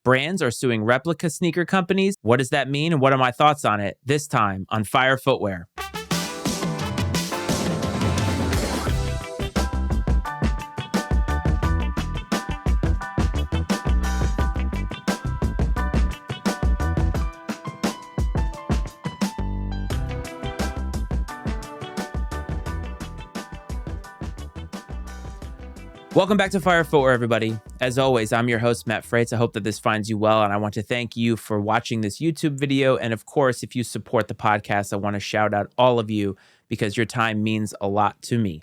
Brands are suing replica sneaker companies. What does that mean and what are my thoughts on it? This time on Fire Footwear. Welcome back to Fire Footwear, everybody. As always, I'm your host, Matt Freites. I hope that this finds you well, and I want to thank you for watching this YouTube video. And of course, if you support the podcast, I want to shout out all of you because your time means a lot to me.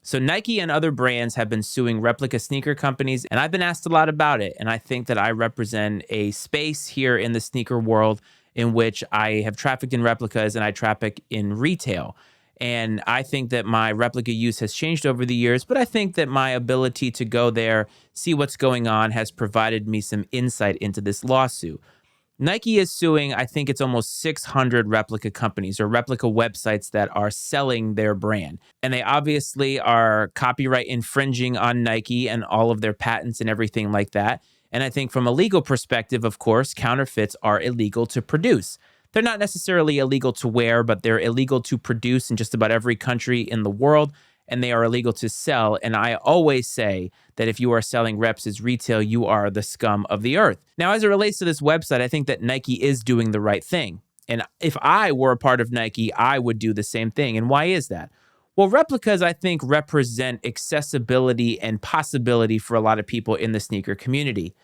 So Nike and other brands have been suing replica sneaker companies, and I've been asked a lot about it. And I think that I represent a space here in the sneaker world in which I have trafficked in replicas and I traffic in retail. And I think that my replica use has changed over the years, but I think that my ability to go there, see what's going on, has provided me some insight into this lawsuit. Nike is suing, I think it's almost 600 replica companies or replica websites that are selling their brand. And they obviously are copyright infringing on Nike and all of their patents and everything like that. And I think from a legal perspective, of course, counterfeits are illegal to produce. They're not necessarily illegal to wear, but they're illegal to produce in just about every country in the world, and they are illegal to sell. And I always say that if you are selling reps as retail, you are the scum of the earth. Now, as it relates to this website, I think that Nike is doing the right thing. And if I were a part of Nike, I would do the same thing. And why is that? Well, replicas, I think, represent accessibility and possibility for a lot of people in the sneaker community.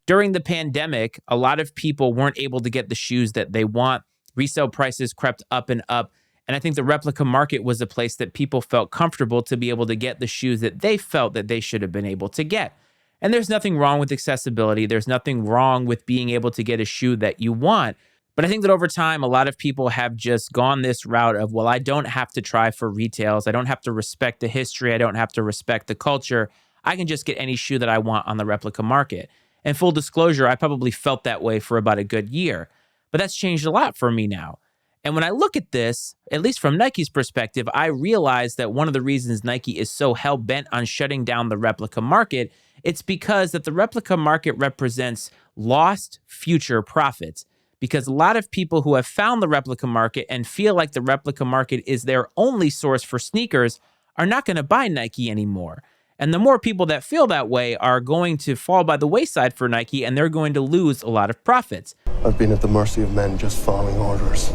During the pandemic, a lot of people weren't able to get the shoes that they want. Resale prices crept up and up. And I think the replica market was a place that people felt comfortable to be able to get the shoes that they felt that they should have been able to get. And there's nothing wrong with accessibility. There's nothing wrong with being able to get a shoe that you want. But I think that over time, a lot of people have just gone this route of, well, I don't have to try for retails. I don't have to respect the history. I don't have to respect the culture. I can just get any shoe that I want on the replica market. And full disclosure, I probably felt that way for about a good year, but that's changed a lot for me now. And when I look at this, at least from Nike's perspective, I realize that one of the reasons Nike is so hell-bent on shutting down the replica market, it's because that the replica market represents lost future profits. Because a lot of people who have found the replica market and feel like the replica market is their only source for sneakers are not going to buy Nike anymore. And the more people that feel that way are going to fall by the wayside for Nike, and they're going to lose a lot of profits. I've been at the mercy of men just following orders.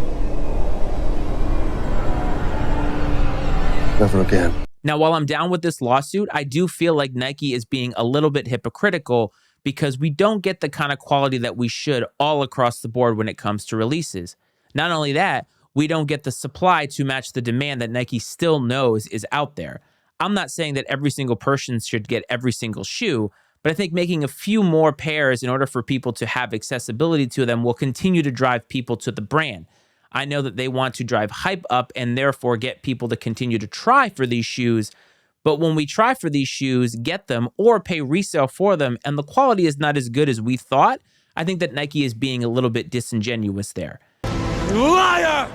Never again. Now, while I'm down with this lawsuit, I do feel like Nike is being a little bit hypocritical because we don't get the kind of quality that we should all across the board when it comes to releases. Not only that, we don't get the supply to match the demand that Nike still knows is out there. I'm not saying that every single person should get every single shoe, but I think making a few more pairs in order for people to have accessibility to them will continue to drive people to the brand. I know that they want to drive hype up and therefore get people to continue to try for these shoes. But when we try for these shoes, get them, or pay resale for them, and the quality is not as good as we thought, I think that Nike is being a little bit disingenuous there. Liar!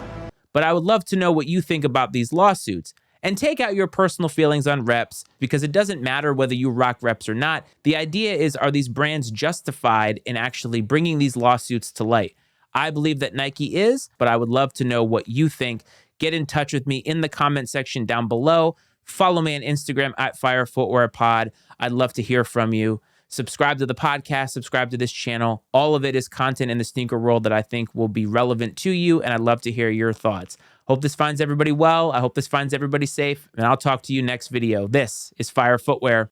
But I would love to know what you think about these lawsuits. And take out your personal feelings on reps, because it doesn't matter whether you rock reps or not. The idea is, are these brands justified in actually bringing these lawsuits to light? I believe that Nike is, but I would love to know what you think. Get in touch with me in the comment section down below. Follow me on Instagram at FireFootwearPod. I'd love to hear from you. Subscribe to the podcast, subscribe to this channel. All of it is content in the sneaker world that I think will be relevant to you, and I'd love to hear your thoughts. Hope this finds everybody well. I hope this finds everybody safe, and I'll talk to you next video. This is Fire Footwear.